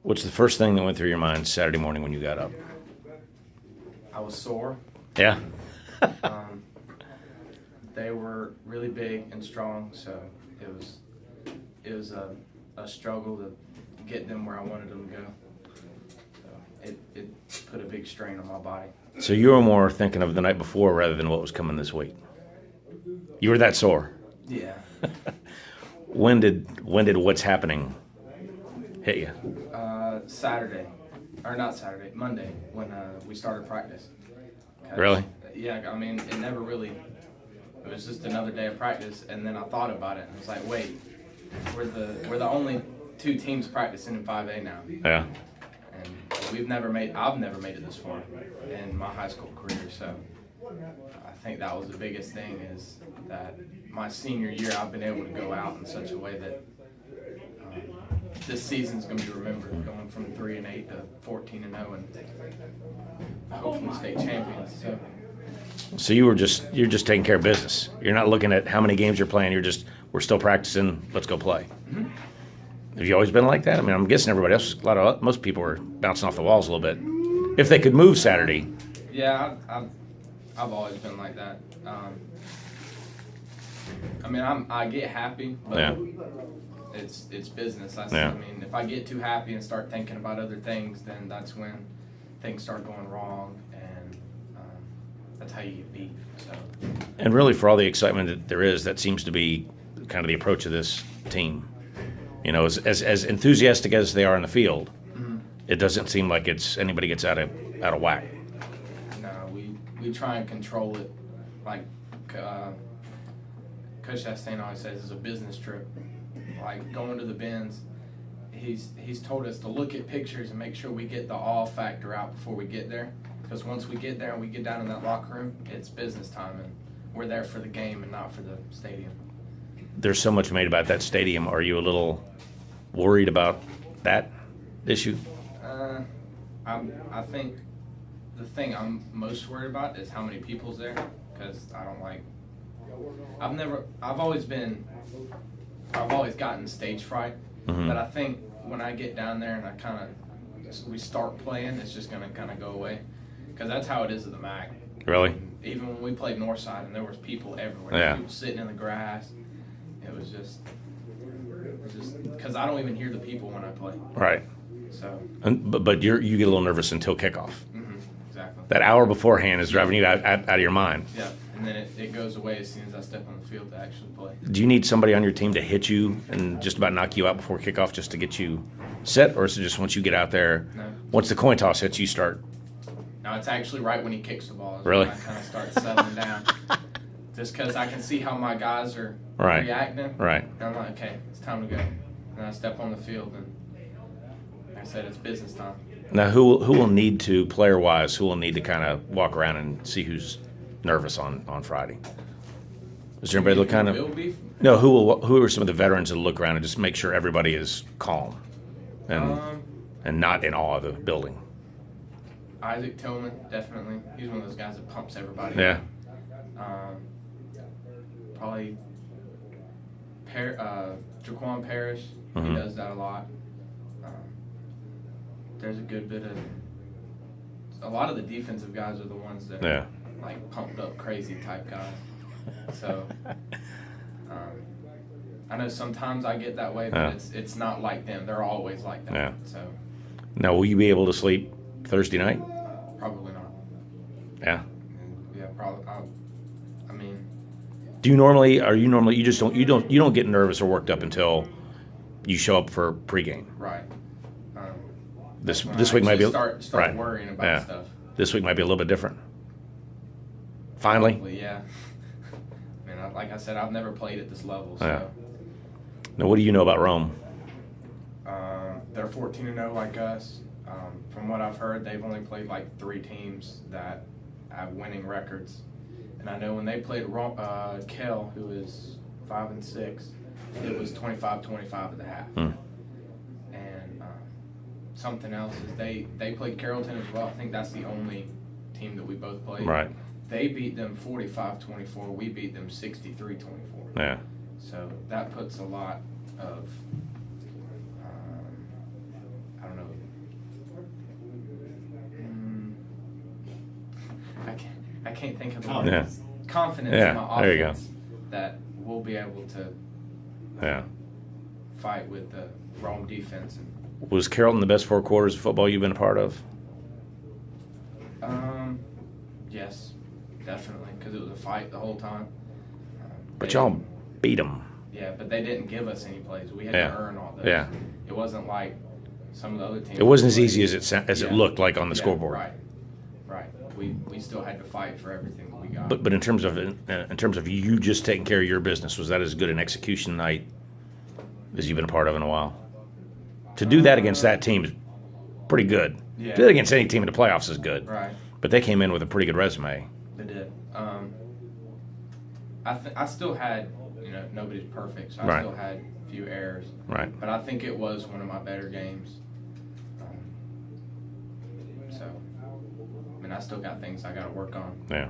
What's the first thing that went through your mind Saturday morning when you got up? I was sore. Yeah. Um, they were really big and strong, so it was a struggle to get them where I wanted them to go. So it put a big strain on my body. So you were more thinking of the night before rather than what was coming this week. You were that sore. Yeah. When did what's happening hit you? Saturday, or not Saturday, Monday when we started practice. 'Cause, Really? Yeah, I mean, it never really. It was just another day of practice, and then I thought about it, and it's like, wait, we're the only two teams practicing in 5A now, Yeah. and I've never made it this far in my high school career. So I think that was the biggest thing, is that my senior year I've been able to go out in such a way that this season's going to be remembered, going from 3-8 to 14-0, and hopefully state champions. So you're just taking care of business. You're not looking at how many games you're playing. We're still practicing. Let's go play. Mm-hmm. Have you always been like that? I mean, I'm guessing everybody else, most people were bouncing off the walls a little bit. If they could move Saturday. Yeah, I've always been like that. I mean, I get happy, but Yeah. it's business. Yeah. I mean, if I get too happy and start thinking about other things, then that's when things start going wrong, and that's how you get beat. So. And really, for all the excitement that there is, that seems to be kind of the approach of this team. You know, as enthusiastic as they are in the field, Mm-hmm. it doesn't seem like anybody gets out of whack. No, we try and control it, like Coach Chastain always says, it's a business trip. Like going to the bins, he's told us to look at pictures and make sure we get the awe factor out before we get there. Because once we get there and we get down in that locker room, it's business time, and we're there for the game and not for the stadium. There's so much made about that stadium. Are you a little worried about that issue? I think the thing I'm most worried about is how many people's there, because I don't like. I've always gotten stage fright, Mm-hmm. but I think when I get down there and we start playing, it's just gonna kind of go away, because that's how it is at the MAC. Really? Even when we played Northside, and there was people everywhere, Yeah. people sitting in the grass, it was just because I don't even hear the people when I play. Right. So. But you get a little nervous until kickoff. Mm-hmm, exactly. That hour beforehand is driving you out of your mind. Yeah, and then it goes away as soon as I step on the field to actually play. Do you need somebody on your team to hit you and just about knock you out before kickoff just to get you set, or is it just once you get out there, No. once the coin toss hits, you start? No, it's actually right when he kicks the ball. Is Really? When I kind of start settling down. Just because I can see how my guys are Right. reacting. Right. And I'm like, okay, it's time to go. And I step on the field, and like I said, it's business time. Now, who will need to, player-wise, who will need to kind of walk around and see who's nervous on Friday? Is there anybody that kind Will of? be? No, who are some of the veterans that look around and just make sure everybody is calm and not in awe of the building? Isaac Tillman, definitely. He's one of those guys that pumps everybody. Yeah. Probably Jaquan Parrish. Mhm. He does that a lot. There's a good bit of. A lot of the defensive guys are the ones that Yeah. are like pumped up, crazy type guys. So I know sometimes I get that way, but Yeah. it's not like them. They're always like that. Yeah. So Now, will you be able to sleep Thursday night? probably not. Yeah. Yeah, probably. I mean, Are you normally you just don't get nervous or worked up until you show up for pregame? right. This When this I week might be actually start right. worrying about Yeah. stuff. This week might be a little bit different. Finally. Probably, yeah. I mean, like I said, I've never played at this level, so. Yeah. Now, what do you know about Rome? They're 14-0 like us. From what I've heard, they've only played like 3 teams that have winning records. And I know when they played Kell, who is 5-6, it was 25-25 at the half. Hmm. And something else is they played Carrollton as well. I think that's the only team that we both played. Right. They beat them 45-24. We beat them 63-24. Yeah. So that puts a lot of, I don't know, can't think of the Oh, word. Yeah. Confidence Yeah, in my there you go. offense that we'll be able to Yeah. fight with the Rome defense. And, Was Carrollton the best 4 quarters of football you've been a part of? yes, definitely, because it was a fight the whole time. But They- y'all beat them. Yeah, but they didn't give us any plays. We had Yeah. to earn all those. Yeah. It wasn't like some of the other teams. It wasn't as played. easy as it Yeah. looked like on the Yeah, scoreboard. Right. Right. We still had to fight for everything that we got. But in terms of you just taking care of your business, was that as good an execution night as you've been a part of in a while? To do that against that team is pretty good. Yeah. To do that against any team in the playoffs is good. Right. But they came in with a pretty good resume. They did. I still had, nobody's perfect, so I Right. still had a few errors. Right. But I think it was one of my better games. So, I mean, I still got things I got to work on. Yeah.